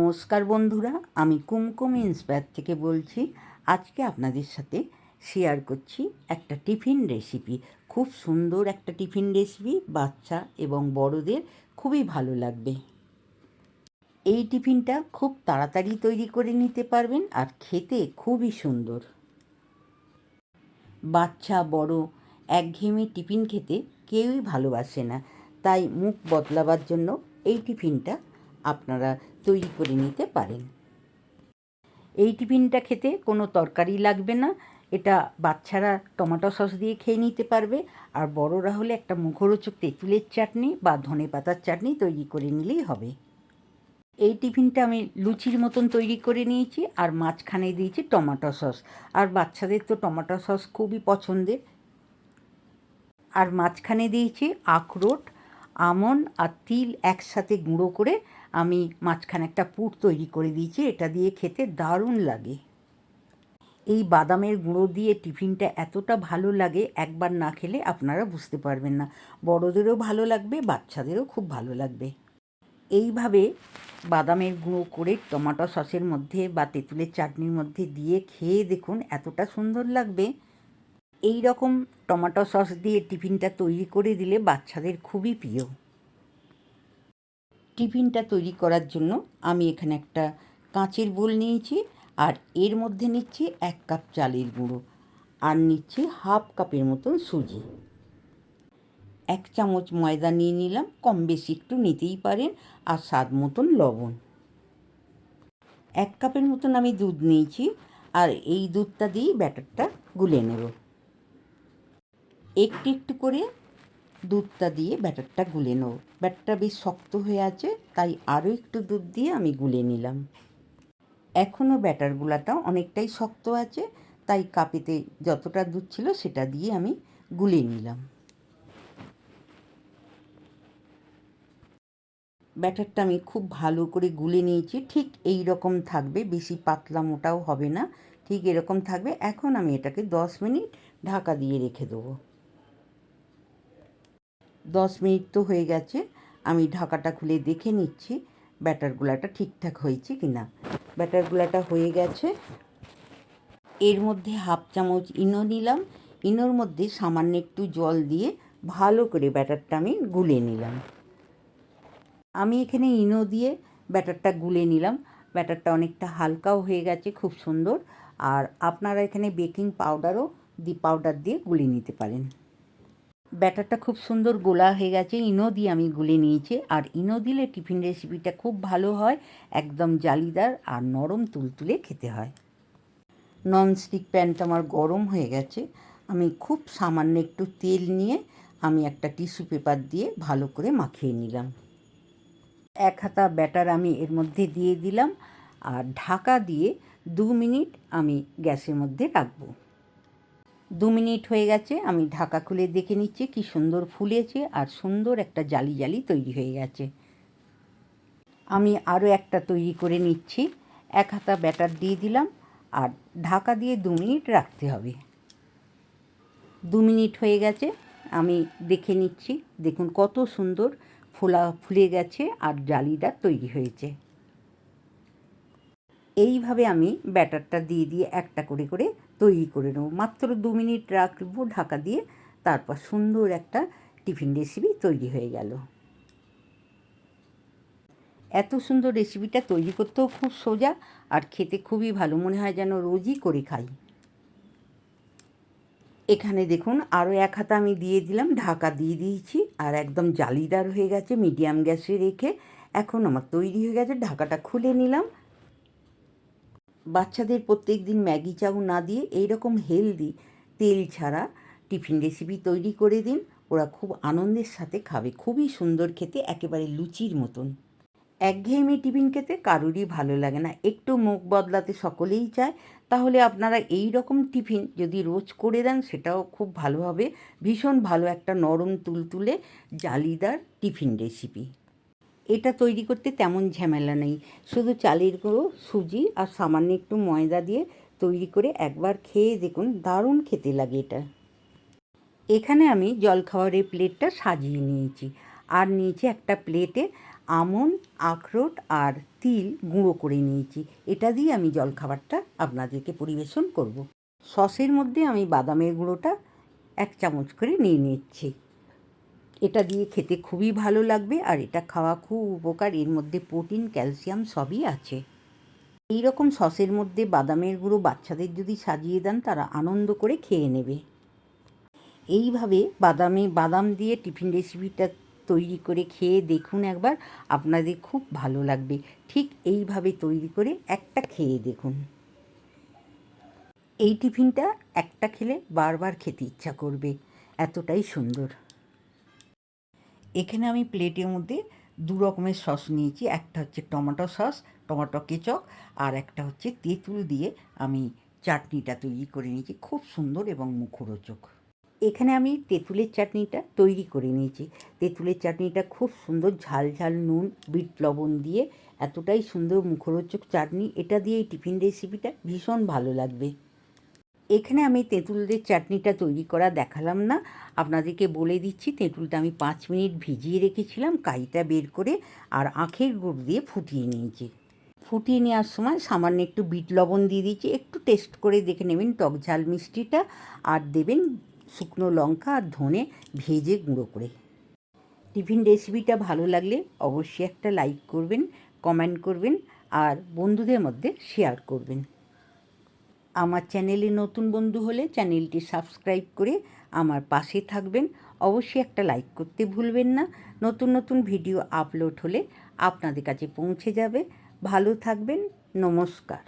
নমস্কার বন্ধুরা, আমি কুমকুম ইন্সপায়ার থেকে বলছি। আজকে আপনাদের সাথে শেয়ার করছি একটা টিফিন রেসিপি। খুব সুন্দর একটা টিফিন রেসিপি, বাচ্চা এবং বড়দের খুবই ভালো লাগবে। এই টিফিনটা খুব তাড়াতাড়ি তৈরি করে নিতে পারবেন আর খেতে খুবই সুন্দর। বাচ্চা বড় একঘেয়েমি টিফিন খেতে কেউই ভালোবাসে না, তাই মুখ বদলাবার জন্য এই টিফিনটা আপনারা তৈরি করে নিতে পারেন। এই টিফিনটা খেতে কোনো তরকারি লাগবে না। এটা বাচ্চারা টমেটো সস দিয়ে খেয়ে নিতে পারবে, আর বড়রা হলে একটা মুখরোচক তেঁতুলের চাটনি বা ধনেপাতার চাটনি তৈরি করে নিলেই হবে। এই টিফিনটা আমি লুচির মতন তৈরি করে নিয়েছি, আর মাঝখানে দিয়েছি টমেটো সস। আর বাচ্চাদের তো টমেটো সস খুবই পছন্দের। আর মাঝখানে দিয়েছি আখরোট, আমন্ড আর তিল একসাথে গুঁড়ো করে আমি মাঝখানে একটা পুর তৈরি করে দিয়েছি। এটা দিয়ে খেতে দারুণ লাগে। এই বাদামের গুঁড়ো দিয়ে টিফিনটা এতটা ভালো লাগে, একবার না খেলে আপনারা বুঝতে পারবেন না। বড়দেরও ভালো লাগবে, বাচ্চাদেরও খুব ভালো লাগবে। এইভাবে বাদামের গুঁড়ো করে টমেটো সসের মধ্যে বা তেঁতুলের চাটনির মধ্যে দিয়ে খেয়ে দেখুন, এতটা সুন্দর লাগবে। এই রকম টমেটো সস দিয়ে টিফিনটা তৈরি করে দিলে বাচ্চাদের খুবই প্রিয়। টিফিনটা তৈরি করার জন্য আমি এখানে একটা কাঁচের বোল নিয়েছি, আর এর মধ্যে নিচ্ছি 1 কাপ চালের গুঁড়ো, আর নিচ্ছি হাফ কাপের মতন সুজি। 1 চামচ ময়দা নিয়ে নিলাম, কম বেশি একটু নিতেই পারেন, আর স্বাদ মতন লবণ। 1 কাপের মতন আমি দুধ নিয়েছি, আর এই দুধটা দিয়েই ব্যাটারটা গুলে নেব। একটু একটু করে দুধটা দিয়ে ব্যাটারটা গুলে নেব। ব্যাটারটা বেশ শক্ত হয়ে আছে, তাই আরও একটু দুধ দিয়ে আমি গুলে নিলাম। এখনও ব্যাটার গুলাটা অনেকটাই শক্ত আছে, তাই কাপেতে যতটা দুধ ছিল সেটা দিয়ে আমি গুলে নিলাম। ব্যাটারটা আমি খুব ভালো করে গুলে নিয়েছি। ঠিক এই রকম থাকবে, বেশি পাতলা মোটাও হবে না, ঠিক এরকম থাকবে। এখন আমি এটাকে 10 মিনিট ঢাকা দিয়ে রেখে দেবো। 10 মিনিট তো হয়ে গেছে, আমি ঢাকাটা খুলে দেখে নিচ্ছি ব্যাটার গুলাটা ঠিকঠাক হয়েছে কি না। ব্যাটার গুলাটা হয়ে গেছে। এর মধ্যে হাফ চামচ ইনো নিলাম। ইনোর মধ্যে সামান্য একটু জল দিয়ে ভালো করে ব্যাটারটা আমি গুলে নিলাম। আমি এখানে ইনো দিয়ে ব্যাটারটা গুলে নিলাম। ব্যাটারটা অনেকটা হালকাও হয়ে গেছে, খুব সুন্দর। আর আপনারা এখানে বেকিং পাউডার দিয়ে গুলে নিতে পারেন। ব্যাটারটা খুব সুন্দর গোলা হয়ে গেছে, ইনো দিয়ে আমি গুলে নিয়েছি। আর ইনো দিলে টিফিন রেসিপিটা খুব ভালো হয়, একদম জালিদার আর নরম তুলতুলে খেতে হয়। ননস্টিক প্যানটা আমার গরম হয়ে গেছে। আমি খুব সামান্য একটু তেল নিয়ে আমি একটা টিস্যু পেপার দিয়ে ভালো করে মাখিয়ে নিলাম। 1 হাতা ব্যাটার আমি এর মধ্যে দিয়ে দিলাম, আর ঢাকা দিয়ে 2 মিনিট আমি গ্যাসের মধ্যে রাখবো। 2 মিনিট হয়ে গেছে, আমি ঢাকা খুলে দেখে নিচ্ছি কি সুন্দর ফুলেছে, আর সুন্দর একটা জালি জালি তৈরি হয়ে গেছে। আমি আরও একটা তৈরি করে নিচ্ছি। 1 হাতা ব্যাটার দিয়ে দিলাম, আর ঢাকা দিয়ে 2 মিনিট রাখতে হবে। 2 মিনিট হয়ে গেছে, আমি দেখে নিচ্ছি। দেখুন কত সুন্দর ফুলে গেছে আর জালিদার তৈরি হয়েছে। এইভাবে আমি ব্যাটারটা দিয়ে দিয়ে একটা করে করে তৈরি করে নেব। মাত্র 2 মিনিট রাখবো ঢাকা দিয়ে, তারপর সুন্দর একটা টিফিন রেসিপি তৈরি হয়ে গেল। এত সুন্দর রেসিপিটা তৈরি করতেও খুব সোজা, আর খেতে খুবই ভালো, মনে হয় যেন রোজই করে খাই। এখানে দেখুন আরও 1 হাতা আমি দিয়ে দিলাম, ঢাকা দিয়ে দিয়েছি, আর একদম জালিদার হয়ে গেছে মিডিয়াম গ্যাসে রেখে। এখন আমার তৈরি হয়ে গেছে, ঢাকাটা খুলে নিলাম। বাচ্চাদের প্রত্যেক দিন ম্যাগি চাউ না দিয়ে এইরকম হেলদি তেল ছাড়া টিফিন রেসিপি তৈরি করে দিন, ওরা খুব আনন্দের সাথে খাবে। খুবই সুন্দর খেতে, একেবারে লুচির মতন। একঘেয়েমি টিফিন খেতে কারোরই ভালো লাগে না, একটু মুখ বদলাতে সকলেই চায়। তাহলে আপনারা এই রকম টিফিন যদি রোজ করে দেন, সেটাও খুব ভালো হবে। ভীষণ ভালো একটা নরম তুলতুলে জালিদার টিফিন রেসিপি। এটা তৈরি করতে তেমন ঝামেলা নেই, শুধু চালের গুঁড়ো, সুজি আর সামান্য একটু ময়দা দিয়ে তৈরি করে একবার খেয়ে দেখুন, দারুণ খেতে লাগে এটা। এখানে আমি জলখাবারের প্লেটটা সাজিয়ে নিয়েছি, আর নিয়েছি একটা প্লেটে আমন্ড, আখরোট আর তিল গুঁড়ো করে নিয়েছি। এটা দিয়ে আমি জলখাবারটা আপনাদেরকে পরিবেশন করব। সসের মধ্যে আমি বাদামের গুঁড়োটা 1 চামচ করে নিয়ে নিচ্ছি। এটা দিয়ে খেতে খুবই ভালো লাগবে আর এটা খাওয়া খুব উপকার। এর মধ্যে প্রোটিন, ক্যালসিয়াম সবই আছে। এই রকম সসের মধ্যে বাদামের গুঁড়ো বাচ্চাদের যদি সাজিয়ে দেন তারা আনন্দ করে খেয়ে নেবে। এইভাবে বাদাম দিয়ে টিফিন রেসিপিটা তৈরি করে খেয়ে দেখুন একবার, আপনাদের খুব ভালো লাগবে। ঠিক এইভাবে তৈরি করে একটা খেয়ে দেখুন। এই টিফিনটা একটা খেলে বারবার খেতে ইচ্ছা করবে, এতটাই সুন্দর। এখানে আমি প্লেটের মধ্যে 2 রকমের সস নিয়েছি। একটা হচ্ছে টমেটো সস, টমেটো কেচাপ, আর একটা হচ্ছে তেঁতুল দিয়ে আমি চাটনিটা তৈরি করে নিয়েছি, খুব সুন্দর এবং মুখরোচক। এখানে আমি তেঁতুলের চাটনিটা তৈরি করে নিয়েছি। তেঁতুলের চাটনিটা খুব সুন্দর, ঝাল ঝাল নুন, বিট লবণ দিয়ে এতটাই সুন্দর মুখরোচক চাটনি। এটা দিয়ে এই টিফিন রেসিপিটা ভীষণ ভালো লাগবে। এখানে আমি তেঁতুলের চাটনিটা তৈরি করা দেখালাম না, আপনাদেরকে বলে দিচ্ছি। তেঁতুলটা আমি 5 মিনিট ভিজিয়ে রেখেছিলাম কাইটা বের করে, আর আখের গুড় দিয়ে ফুটিয়ে নিয়েছি। ফুটিয়ে নেওয়ার সময় সামান্য একটু বিট লবণ দিয়ে দিয়েছি, একটু টেস্ট করে দেখে নেবেন টক ঝাল মিষ্টিটা, আর দেবেন শুকনো লঙ্কা আর ধনে ভেজে গুঁড়ো করে। টিফিন রেসিপিটা ভালো লাগলে অবশ্যই একটা লাইক করবেন, কমেন্ট করবেন আর বন্ধুদের মধ্যে শেয়ার করবেন। আমার চ্যানেলে নতুন বন্ধু হলে চ্যানেলটি সাবস্ক্রাইব করে আমার পাশে থাকবেন। অবশ্যই একটা লাইক করতে ভুলবেন না। নতুন নতুন ভিডিও আপলোড হলে আপনাদের কাছে পৌঁছে যাবে। ভালো থাকবেন। নমস্কার।